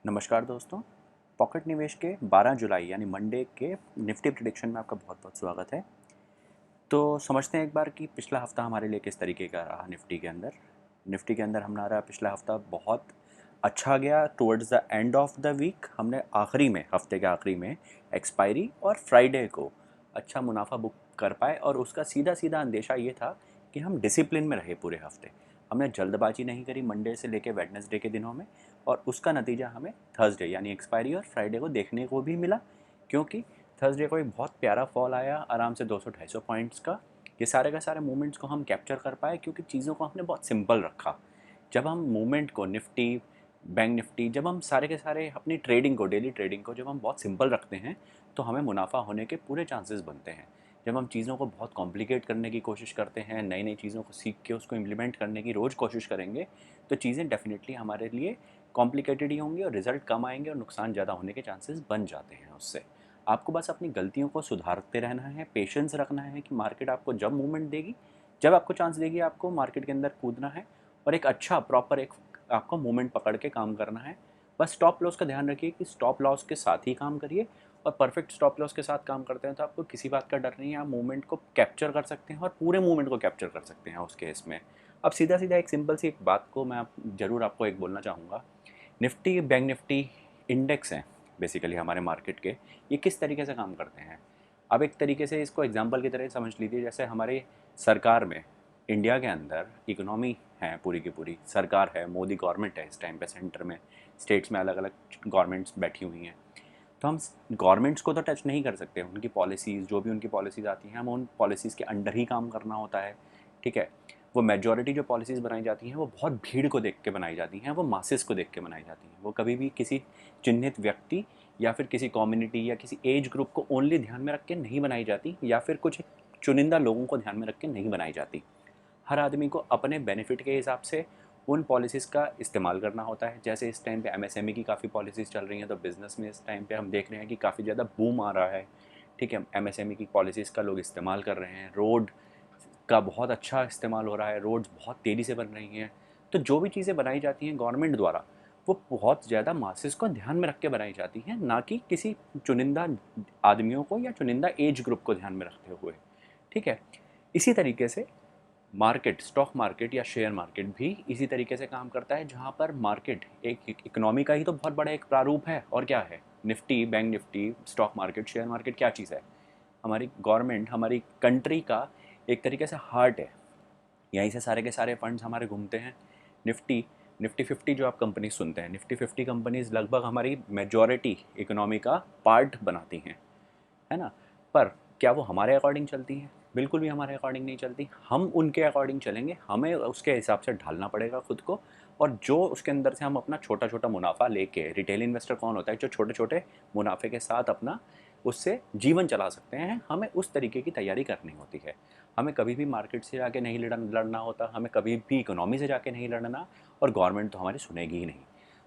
नमस्कार दोस्तों। पॉकेट निवेश के 12 जुलाई यानी मंडे के निफ्टी प्रिडिक्शन में आपका बहुत बहुत स्वागत है। तो समझते हैं एक बार कि पिछला हफ्ता हमारे लिए किस तरीके का रहा। निफ्टी के अंदर हमारा पिछला हफ्ता बहुत अच्छा गया। Towards the end of the week हमने आखिरी में, हफ्ते के आखिरी में एक्सपायरी और फ्राइडे को अच्छा मुनाफा बुक कर पाए, और उसका सीधा सीधा अंदेशा ये था कि हम डिसिप्लिन में रहे पूरे हफ्ते। हमने जल्दबाजी नहीं करी मंडे से लेके वेडनेसडे के दिनों में, और उसका नतीजा हमें थर्सडे यानी एक्सपायरी और फ्राइडे को देखने को भी मिला। क्योंकि थर्सडे को एक बहुत प्यारा फॉल आया आराम से 200-250 पॉइंट्स का। ये सारे का सारे मूवमेंट्स को हम कैप्चर कर पाए क्योंकि चीज़ों को हमने बहुत सिंपल रखा। जब हम मूवमेंट को निफ्टी, बैंक निफ्टी, जब हम सारे के सारे अपनी ट्रेडिंग को, डेली ट्रेडिंग को जब हम बहुत सिंपल रखते हैं तो हमें मुनाफा होने के पूरे चांसेस बनते हैं। जब हम चीज़ों को बहुत कॉम्प्लिकेट करने की कोशिश करते हैं, नई नई चीज़ों को सीख के उसको इम्प्लीमेंट करने की रोज़ कोशिश करेंगे, तो चीज़ें डेफिनेटली हमारे लिए कॉम्प्लिकेटेड ही होंगी और रिजल्ट कम आएंगे और नुकसान ज़्यादा होने के चांसेस बन जाते हैं उससे। आपको बस अपनी गलतियों को सुधारते रहना है, पेशेंस रखना है कि मार्केट आपको जब मूवमेंट देगी, जब आपको चांस देगी, आपको मार्केट के अंदर कूदना है और एक अच्छा प्रॉपर एक आपको मूवमेंट पकड़ के काम करना है। बस स्टॉप लॉस का ध्यान रखिए कि स्टॉप लॉस के साथ ही काम करिए, और परफेक्ट स्टॉप लॉस के साथ काम करते हैं तो आपको किसी बात का डर नहीं है। आप मूवमेंट को कैप्चर कर सकते हैं और पूरे मूवमेंट को कैप्चर कर सकते हैं उस केस में। अब सीधा सीधा एक सिंपल सी एक बात को मैं ज़रूर आपको एक बोलना चाहूँगा। निफ्टी, बैंक निफ्टी इंडेक्स हैं बेसिकली हमारे मार्केट के। ये किस तरीके से काम करते हैं, अब एक तरीके से इसको एग्जांपल की तरह समझ लीजिए। जैसे हमारे सरकार में, इंडिया के अंदर इकोनॉमी है, पूरी की पूरी सरकार है, मोदी गवर्नमेंट है इस टाइम पे सेंटर में। स्टेट्स में अलग अलग गवर्नमेंट्स बैठी हुई हैं। तो हम गवर्नमेंट्स को तो टच नहीं कर सकते। उनकी पॉलिसीज़, जो भी उनकी पॉलिसीज़ आती हैं, हम उन पॉलिसीज़ के अंडर ही काम करना होता है। ठीक है। वो मेजॉरिटी जो पॉलिसीज़ बनाई जाती हैं वो बहुत भीड़ को देख के बनाई जाती हैं, वो मासेस को देख के बनाई जाती हैं। वो कभी भी किसी चिन्हित व्यक्ति या फिर किसी कम्युनिटी या किसी एज ग्रुप को ओनली ध्यान में रख के नहीं बनाई जाती, या फिर कुछ चुनिंदा लोगों को ध्यान में रख के नहीं बनाई जाती। हर आदमी को अपने बेनिफिट के हिसाब से उन पॉलिसीज़ का इस्तेमाल करना होता है। जैसे इस टाइम पे एमएसएमई की काफ़ी पॉलिसीज़ चल रही हैं, तो बिज़नेस में इस टाइम पे हम देख रहे हैं कि काफ़ी ज़्यादा बूम आ रहा है। ठीक है, एमएसएमई की पॉलिसीज़ का लोग इस्तेमाल कर रहे हैं। रोड का बहुत अच्छा इस्तेमाल हो रहा है, रोड्स बहुत तेज़ी से बन रही हैं। तो जो भी चीज़ें बनाई जाती हैं गवर्नमेंट द्वारा, वो बहुत ज़्यादा मासेस को ध्यान में रख के बनाई जाती हैं, ना कि किसी चुनिंदा आदमियों को या चुनिंदा एज ग्रुप को ध्यान में रखते हुए। ठीक है। इसी तरीके से मार्केट, स्टॉक मार्केट या शेयर मार्केट भी इसी तरीके से काम करता है, जहाँ पर मार्केट एक इकोनॉमी का ही तो बहुत बड़ा एक प्रारूप है। और क्या है, Nifty, bank Nifty, stock market, share market क्या चीज़ है? हमारी गवर्नमेंट, हमारी कंट्री का एक तरीके से हार्ट है। यहीं से सारे के सारे फंड्स हमारे घूमते हैं। निफ्टी, निफ्टी 50 जो आप कंपनी सुनते हैं, निफ्टी 50 कंपनीज लगभग हमारी मेजॉरिटी इकोनॉमी का पार्ट बनाती हैं, है ना? पर क्या वो हमारे अकॉर्डिंग चलती हैं? बिल्कुल भी हमारे अकॉर्डिंग नहीं चलती। हम उनके अकॉर्डिंग चलेंगे, हमें उसके हिसाब से ढालना पड़ेगा खुद को। और जो उसके अंदर से हम अपना छोटा छोटा मुनाफा लेके, रिटेल इन्वेस्टर कौन होता है जो छोटे छोटे मुनाफे के साथ अपना उससे जीवन चला सकते हैं, हमें उस तरीके की तैयारी करनी होती है। हमें कभी भी मार्केट से जाके नहीं लड़ना होता, हमें कभी भी इकोनॉमी से जाके नहीं लड़ना, और गवर्नमेंट तो हमारी सुनेगी ही नहीं।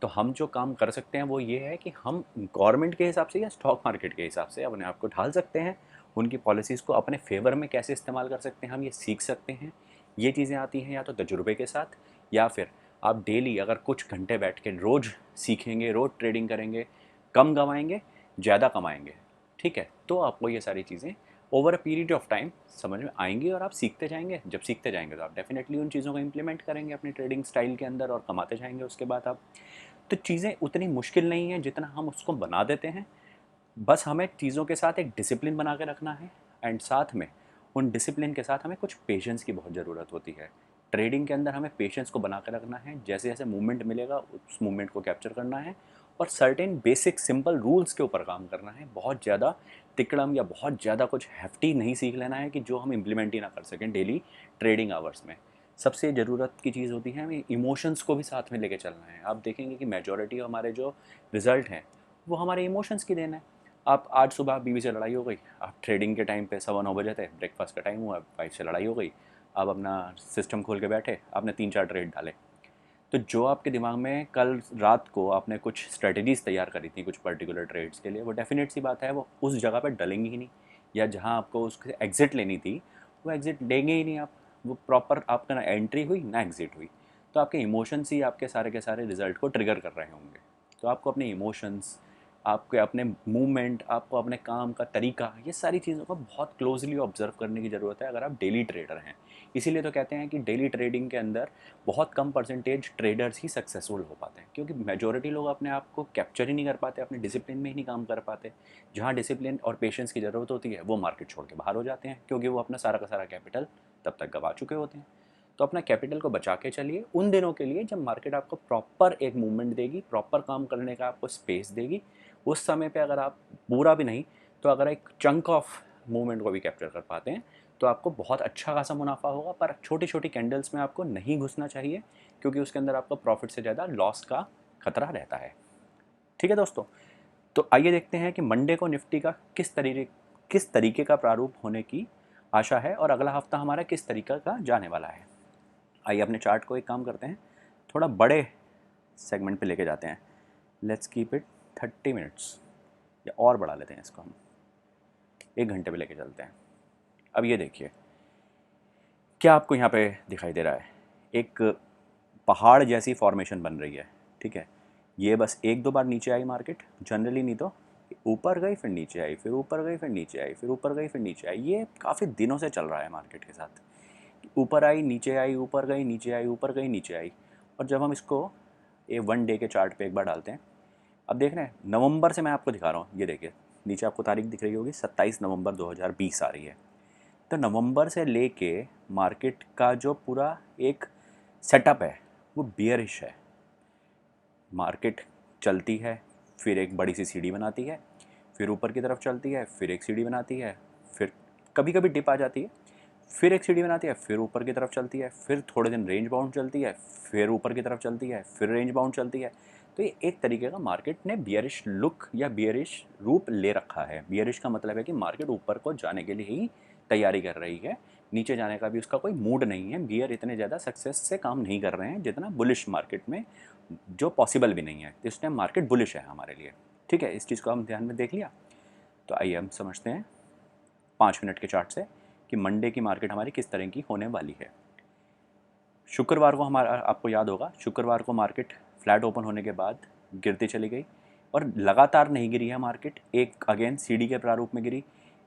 तो हम जो काम कर सकते हैं वो ये है कि हम गवर्नमेंट के हिसाब से या स्टॉक मार्केट के हिसाब से अपने आप को ढाल सकते हैं। उनकी पॉलिसीज़ को अपने फेवर में कैसे इस्तेमाल कर सकते हैं हम ये सीख सकते हैं। ये चीज़ें आती हैं या तो तजुर्बे के साथ, या फिर आप डेली अगर कुछ घंटे बैठ के रोज़ सीखेंगे, रोज़ ट्रेडिंग करेंगे, कम गंवाएंगे, ज़्यादा कमाएंगे। ठीक है, तो आपको ये सारी चीज़ें over a period of time समझ में आएंगी, और आप सीखते जाएंगे। जब सीखते जाएंगे तो आप डेफिनेटली उन चीज़ों को इम्प्लीमेंट करेंगे अपनी ट्रेडिंग स्टाइल के अंदर और कमाते जाएंगे उसके बाद आप। तो चीज़ें उतनी मुश्किल नहीं है जितना हम उसको बना देते हैं। बस हमें चीज़ों के साथ एक डिसिप्लिन बना के रखना है, एंड साथ में उन डिसिप्लिन के साथ हमें कुछ पेशेंस की बहुत ज़रूरत होती है। ट्रेडिंग के अंदर हमें पेशेंस को बना के रखना है। जैसे जैसे मूवमेंट मिलेगा उस मूवमेंट को कैप्चर करना है, और सर्टेन बेसिक सिंपल रूल्स के ऊपर काम करना है। बहुत ज़्यादा तिकड़म या बहुत ज़्यादा कुछ हैफ्टी नहीं सीख लेना है कि जो हम इम्प्लीमेंट ही ना कर सकें डेली ट्रेडिंग आवर्स में। सबसे ज़रूरत की चीज़ होती है हमें इमोशंस को भी साथ में लेके चलना है। आप देखेंगे कि मेजॉरिटी हमारे जो रिज़ल्ट हैं वो हमारे इमोशंस की देन है। आप आज सुबह बीवी से लड़ाई हो गई, आप ट्रेडिंग के टाइम पे 9:15 थे, ब्रेकफास्ट का टाइम हुआ, वाइफ से लड़ाई हो गई, आप अपना सिस्टम खोल के बैठे, आपने 3-4 ट्रेड डाले। तो जो आपके दिमाग में कल रात को आपने कुछ स्ट्रेटजीज तैयार करी थी कुछ पर्टिकुलर ट्रेड्स के लिए, वो डेफिनेट सी बात है वो उस जगह पर डलेंगी ही नहीं। या जहाँ आपको उसके एग्ज़िट लेनी थी वो एग्ज़िट लेंगे ही नहीं आप। वो प्रॉपर आपका ना एंट्री हुई ना एग्ज़िट हुई। तो आपके इमोशंस ही आपके सारे के सारे रिजल्ट को ट्रिगर कर रहे होंगे। तो आपको अपने इमोशंस, आपके अपने मूवमेंट, आपको अपने काम का तरीका, ये सारी चीज़ों को बहुत क्लोजली ऑब्जर्व करने की ज़रूरत है अगर आप डेली ट्रेडर हैं। इसीलिए तो कहते हैं कि डेली ट्रेडिंग के अंदर बहुत कम परसेंटेज ट्रेडर्स ही सक्सेसफुल हो पाते हैं, क्योंकि मेजोरिटी लोग अपने आप को कैप्चर ही नहीं कर पाते, अपने डिसिप्लिन में ही नहीं काम कर पाते। जहाँ डिसिप्लिन और पेशेंस की ज़रूरत होती है वो मार्केट छोड़ के बाहर हो जाते हैं, क्योंकि वो अपना सारा का सारा कैपिटल तब तक गवा चुके होते हैं। तो अपना कैपिटल को बचा के चलिए उन दिनों के लिए जब मार्केट आपको प्रॉपर एक मूवमेंट देगी, प्रॉपर काम करने का आपको स्पेस देगी। उस समय पे अगर आप पूरा भी नहीं तो अगर एक चंक ऑफ मूवमेंट को भी कैप्चर कर पाते हैं तो आपको बहुत अच्छा खासा मुनाफा होगा। पर छोटी छोटी कैंडल्स में आपको नहीं घुसना चाहिए, क्योंकि उसके अंदर आपको प्रॉफिट से ज़्यादा लॉस का खतरा रहता है। ठीक है दोस्तों, तो आइए देखते हैं कि मंडे को निफ्टी का किस तरीके का प्रारूप होने की आशा है और अगला हफ्ता हमारा किस तरीका का जाने वाला है। आइए अपने चार्ट को एक काम करते हैं, थोड़ा बड़े सेगमेंट पे लेके जाते हैं। लेट्स कीप इट 30 मिनट्स, या और बढ़ा लेते हैं इसको, हम 1 घंटे पे लेके चलते हैं। अब ये देखिए क्या आपको यहाँ पे दिखाई दे रहा है, एक पहाड़ जैसी फॉर्मेशन बन रही है। ठीक है, ये बस एक दो बार नीचे आई मार्केट, जनरली नहीं तो ऊपर गई फिर नीचे आई, फिर ऊपर गई फिर नीचे आई, फिर ऊपर गई फिर नीचे आई। ये काफ़ी दिनों से चल रहा है मार्केट के साथ, ऊपर आई नीचे आई, ऊपर गई नीचे आई, ऊपर गई नीचे आई। और जब हम इसको 1 डे के चार्ट पे एक बार डालते हैं, अब देख रहे हैं नवंबर से मैं आपको दिखा रहा हूँ, ये देखिए नीचे आपको तारीख दिख रही होगी, 27 नवंबर 2020 आ रही है। तो नवंबर से लेके मार्केट का जो पूरा एक सेटअप है वो बियरिश है। मार्केट चलती है, फिर एक बड़ी सी सीढ़ी बनाती है, फिर ऊपर की तरफ चलती है, फिर एक सीढ़ी बनाती है, फिर कभी कभी डिप आ जाती है, फिर एक सीढ़ी बनाती है, फिर ऊपर की तरफ चलती है, फिर थोड़े दिन रेंज बाउंड चलती है, फिर ऊपर की तरफ चलती है, फिर रेंज बाउंड चलती है। तो ये एक तरीके का मार्केट ने बियरिश लुक या बियरिश रूप ले रखा है। बियरिश का मतलब है कि मार्केट ऊपर को जाने के लिए ही तैयारी कर रही है, नीचे जाने का भी उसका कोई मूड नहीं है। बियर इतने ज़्यादा सक्सेस से काम नहीं कर रहे हैं जितना बुलिश मार्केट में, जो पॉसिबल भी नहीं है। तो इस टाइम मार्केट बुलिश है हमारे लिए। ठीक है, इस चीज़ को हम ध्यान में देख लिया। तो आइए हम समझते हैं 5 मिनट के चार्ट से कि मंडे की मार्केट हमारी किस तरह की होने वाली है। शुक्रवार को हमारा, आपको याद होगा, शुक्रवार को मार्केट फ्लैट ओपन होने के बाद गिरती चली गई और लगातार नहीं गिरी है मार्केट, एक अगेन सीढ़ी के प्रारूप में गिरी,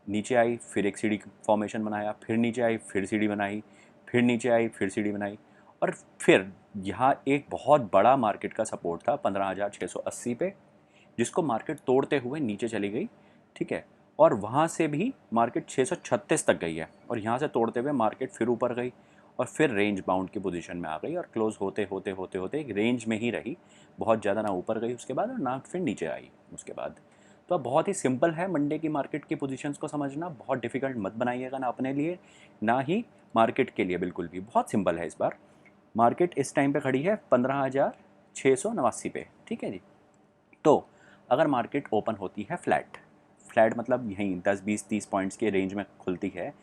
नीचे आई, फिर एक सीढ़ी फॉर्मेशन बनाया, फिर नीचे आई, फिर सीढ़ी बनाई, फिर नीचे आई, फिर सीढ़ी बनाई, और फिर यहाँ एक बहुत बड़ा मार्केट का सपोर्ट था 15,680 पे, जिसको मार्केट तोड़ते हुए नीचे चली गई। ठीक है, और वहाँ से भी मार्केट 636 तक गई है, और यहाँ से तोड़ते हुए मार्केट फिर ऊपर गई और फिर रेंज बाउंड की पोजीशन में आ गई और क्लोज होते होते होते होते एक रेंज में ही रही, बहुत ज़्यादा ना ऊपर गई उसके बाद और ना फिर नीचे आई उसके बाद। तो अब बहुत ही सिंपल है मंडे की मार्केट की पोजीशंस को समझना, बहुत डिफिकल्ट मत बनाइएगा, ना अपने लिए ना ही मार्केट के लिए, बिल्कुल भी बहुत सिंपल है। इस बार मार्केट इस टाइम पे खड़ी है 15,689 पे। ठीक है जी, तो अगर मार्केट ओपन होती है फ्लैट, फ्लैट मतलब यहीं 10 20 30 पॉइंट्स के रेंज में खुलती है,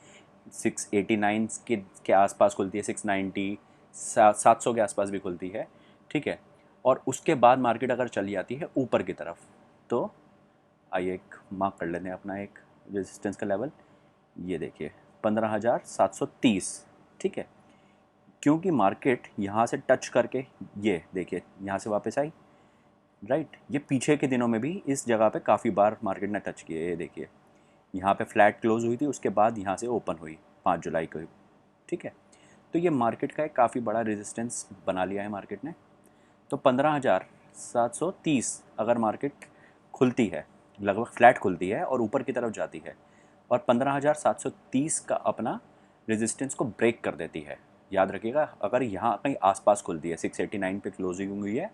689 के आसपास खुलती है, 690 700 के आसपास भी खुलती है। ठीक है, और उसके बाद मार्केट अगर चली जाती है ऊपर की तरफ, तो आइए एक मार्क कर लेते हैं अपना एक रेजिस्टेंस का लेवल, ये देखिए 15,730। ठीक है, क्योंकि मार्केट यहाँ से टच करके, ये देखिए यहाँ से वापस आई, राइट, ये पीछे के दिनों में भी इस जगह पे काफ़ी बार मार्केट ने टच किए। ये देखिए यहाँ पे फ्लैट क्लोज हुई थी, उसके बाद यहाँ से ओपन हुई 5 जुलाई को। ठीक है, तो ये मार्केट का एक काफ़ी बड़ा रेजिस्टेंस बना लिया है मार्केट ने। तो 15,730 अगर मार्केट खुलती है, लगभग फ्लैट खुलती है और ऊपर की तरफ जाती है, और 15,730 का अपना रेजिस्टेंस को ब्रेक कर देती है, याद रखिएगा, अगर यहाँ कहीं आसपास खुलती है, 689 पे क्लोजिंग हुई है,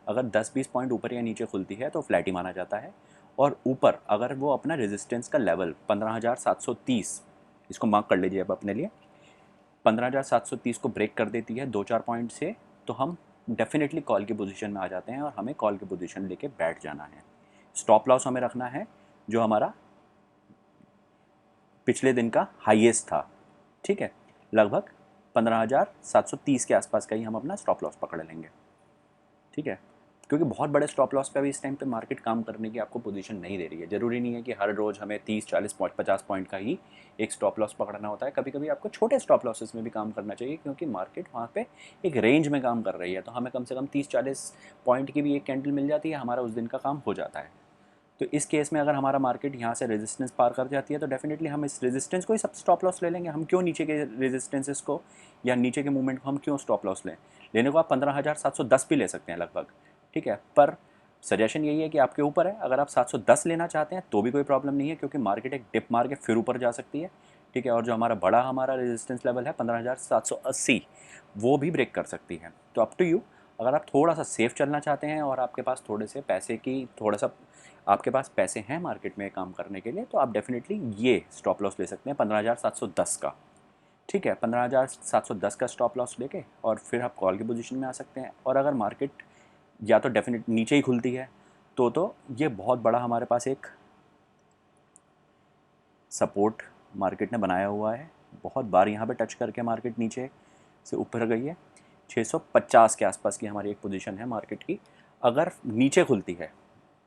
अगर 10 20 पॉइंट ऊपर या नीचे खुलती है तो फ्लैट ही माना जाता है। और ऊपर अगर वो अपना रेजिस्टेंस का लेवल 15,730, इसको मार्क कर लीजिए अब अपने लिए, 15,730 को ब्रेक कर देती है 2 4 पॉइंट से, तो हम डेफिनेटली कॉल की पोजीशन में आ जाते हैं और हमें कॉल की पोजीशन लेके बैठ जाना है। स्टॉप लॉस हमें रखना है जो हमारा पिछले दिन का हाईएस्ट था। ठीक है, लगभग 15,730 के आसपास का ही हम अपना स्टॉप लॉस पकड़ लेंगे। ठीक है, क्योंकि बहुत बड़े स्टॉप लॉस पे अभी इस टाइम पे मार्केट काम करने की आपको पोजीशन नहीं दे रही है। ज़रूरी नहीं है कि हर रोज़ हमें 30 40 50 पॉइंट का ही एक स्टॉप लॉस पकड़ना होता है। कभी कभी आपको छोटे स्टॉप लॉसेस में भी काम करना चाहिए, क्योंकि मार्केट वहाँ पे एक रेंज में काम कर रही है। तो हमें कम से कम 30 40 पॉइंट की भी एक कैंडल मिल जाती है, हमारा उस दिन का काम हो जाता है। तो इस केस में अगर हमारा मार्केट यहाँ से रेजिस्टेंस पार कर जाती है तो डेफिनेटली हम इस रेजिस्टेंस को ही सब स्टॉप लॉस ले लेंगे। हम क्यों नीचे के रेजिस्टेंसेस को या नीचे के मूवमेंट को हम क्यों स्टॉप लॉस लें? लेने को आप 15,710 भी ले सकते हैं लगभग, ठीक है। पर सजेशन यही है कि आपके ऊपर है। अगर आप 710 लेना चाहते हैं तो भी कोई प्रॉब्लम नहीं है, क्योंकि मार्केट एक डिप मार के फिर ऊपर जा सकती है, ठीक है। और जो हमारा रेजिस्टेंस लेवल है 15,780, वो भी ब्रेक कर सकती है। तो अप टू यू। अगर आप थोड़ा सा सेफ चलना चाहते हैं और आपके पास थोड़े से पैसे की थोड़ा सा आपके पास पैसे हैं मार्केट में काम करने के लिए, तो आप डेफिनेटली ये स्टॉप लॉस ले सकते हैं 15,710 का, ठीक है। 15,710 का स्टॉप लॉस लेके और फिर आप कॉल की पोजीशन में आ सकते हैं। और अगर मार्केट या तो डेफिनेट नीचे ही खुलती है तो ये बहुत बड़ा हमारे पास एक सपोर्ट मार्केट ने बनाया हुआ है। बहुत बार यहाँ पे टच करके मार्केट नीचे से ऊपर गई है। 650 के आसपास की हमारी एक पोजीशन है मार्केट की। अगर नीचे खुलती है,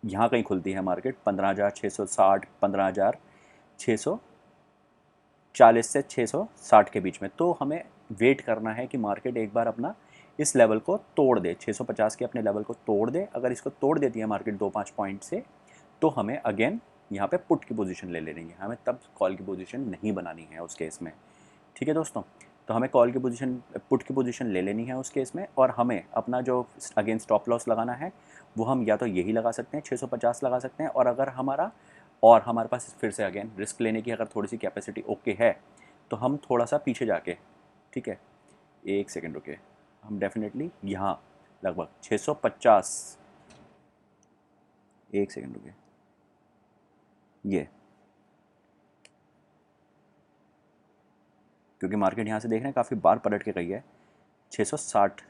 यहाँ कहीं खुलती है मार्केट 15,660 15,640 से 660 के बीच में, तो हमें वेट करना है कि मार्केट एक बार अपना इस लेवल को तोड़ दे, 650 के अपने लेवल को तोड़ दे। अगर इसको तोड़ देती है मार्केट 2-5 पॉइंट से, तो हमें अगेन यहाँ पे पुट की पोजीशन ले लेनी है। हमें तब कॉल की पोजीशन नहीं बनानी है उस केस में, ठीक है दोस्तों। तो हमें कॉल की पोजीशन पुट की पोजीशन ले लेनी है उस केस में, और हमें अपना जो अगेन स्टॉप लॉस लगाना है वो हम या तो यही लगा सकते हैं, 650 लगा सकते हैं। और अगर हमारे पास फिर से अगेन रिस्क लेने की अगर थोड़ी सी कैपेसिटी ओके है, तो हम थोड़ा सा पीछे जाके, ठीक है, एक सेकेंड रुके, हम डेफिनेटली यहाँ लगभग 650, एक सेकेंड रुके, ये क्योंकि मार्केट यहाँ से देख रहे हैं काफ़ी बार पलट के गई है 660।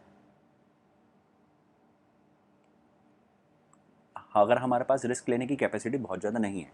अगर हमारे पास रिस्क लेने की कैपेसिटी बहुत ज़्यादा नहीं है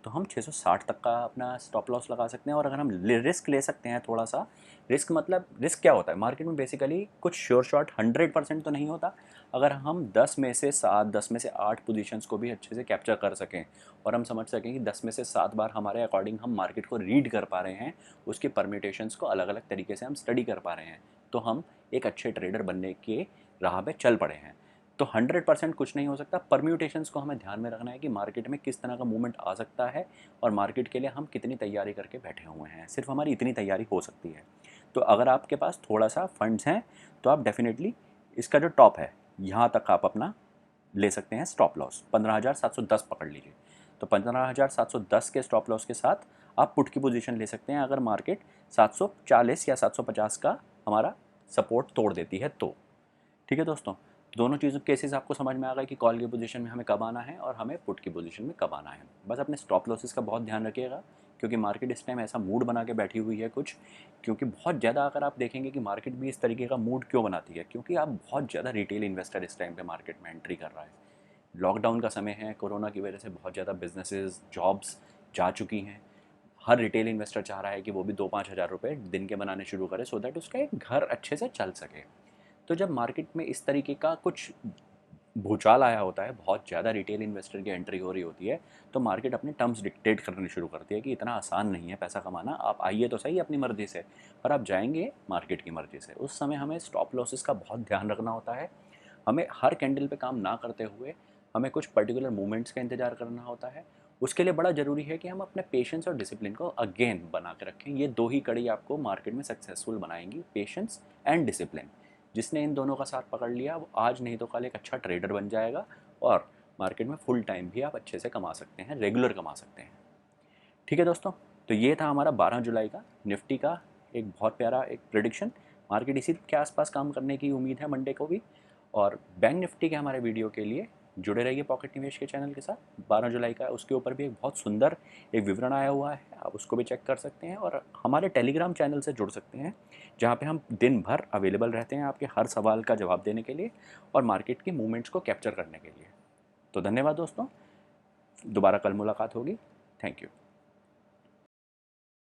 तो हम 660 तक का अपना स्टॉप लॉस लगा सकते हैं। और अगर हम रिस्क ले सकते हैं थोड़ा सा, रिस्क मतलब रिस्क क्या होता है मार्केट में बेसिकली, कुछ श्योर शॉट 100% तो नहीं होता। अगर हम 10 में से 7 10 में से 8 पोजीशंस को भी अच्छे से कैप्चर कर सकें और हम समझ सकें कि 10 में से 7 बार हमारे अकॉर्डिंग हम मार्केट को रीड कर पा रहे हैं, उसके परम्यूटेशंस को अलग अलग तरीके से हम स्टडी कर पा रहे हैं, तो हम एक अच्छे ट्रेडर बनने के राह पे चल पड़े हैं। तो 100% कुछ नहीं हो सकता। परम्यूटेशंस को हमें ध्यान में रखना है कि मार्केट में किस तरह का मूवमेंट आ सकता है और मार्केट के लिए हम कितनी तैयारी करके बैठे हुए हैं। सिर्फ हमारी इतनी तैयारी हो सकती है। तो अगर आपके पास थोड़ा सा फंड्स हैं तो आप डेफिनेटली इसका जो टॉप है यहाँ तक आप अपना ले सकते हैं स्टॉप लॉस 15,710 पकड़ लीजिए। तो 15,710 के स्टॉप लॉस के साथ आप पुट की पोजीशन ले सकते हैं अगर मार्केट 740 या 750 का हमारा सपोर्ट तोड़ देती है तो, ठीक है दोस्तों। दोनों चीज़ों केसेस आपको समझ में आ गए कि कॉल की पोजीशन में हमें कब आना है और हमें पुट की पोजीशन में कब आना है। बस अपने स्टॉप लॉसेस का बहुत ध्यान रखिएगा, क्योंकि मार्केट इस टाइम ऐसा मूड बना के बैठी हुई है कुछ, क्योंकि बहुत ज़्यादा अगर आप देखेंगे कि मार्केट भी इस तरीके का मूड क्यों बनाती है, क्योंकि आप बहुत ज़्यादा रिटेल इन्वेस्टर इस टाइम पे मार्केट में एंट्री कर रहा है। लॉकडाउन का समय है, कोरोना की वजह से बहुत ज़्यादा बिजनेसेस जॉब्स जा चुकी हैं। हर रिटेल इन्वेस्टर चाह रहा है कि वो भी 2-5 हज़ार रुपये दिन के बनाने शुरू करे, सो दैट उसका एक घर अच्छे से चल सके। तो जब मार्केट में इस तरीके का कुछ भूचाल आया होता है, बहुत ज़्यादा रिटेल इन्वेस्टर की एंट्री हो रही होती है, तो मार्केट अपने टर्म्स डिक्टेट करने शुरू करती है कि इतना आसान नहीं है पैसा कमाना, आप आइए तो सही अपनी मर्ज़ी से, पर आप जाएंगे मार्केट की मर्ज़ी से। उस समय हमें स्टॉप लॉसेस का बहुत ध्यान रखना होता है। हमें हर कैंडल पे काम ना करते हुए हमें कुछ पर्टिकुलर मूवमेंट्स का इंतज़ार करना होता है। उसके लिए बड़ा ज़रूरी है कि हम अपने पेशेंस और डिसिप्लिन को अगेन बना के रखें। ये दो ही कड़ी आपको मार्केट में सक्सेसफुल बनाएंगी, पेशेंस एंड डिसिप्लिन। जिसने इन दोनों का साथ पकड़ लिया वो आज नहीं तो कल एक अच्छा ट्रेडर बन जाएगा और मार्केट में फुल टाइम भी आप अच्छे से कमा सकते हैं, रेगुलर कमा सकते हैं, ठीक है दोस्तों। तो ये था हमारा 12 जुलाई का निफ्टी का एक बहुत प्यारा एक प्रेडिक्शन। मार्केट इसी के आसपास काम करने की उम्मीद है मंडे को भी। और बैंक निफ्टी के हमारे वीडियो के लिए जुड़े रहिए पॉकेट निवेश के चैनल के साथ। 12 जुलाई का उसके ऊपर भी एक बहुत सुंदर एक विवरण आया हुआ है, आप उसको भी चेक कर सकते हैं। और हमारे टेलीग्राम चैनल से जुड़ सकते हैं, जहाँ पे हम दिन भर अवेलेबल रहते हैं आपके हर सवाल का जवाब देने के लिए और मार्केट की मूवमेंट्स को कैप्चर करने के लिए। तो धन्यवाद दोस्तों, दोबारा कल मुलाकात होगी। Thank you.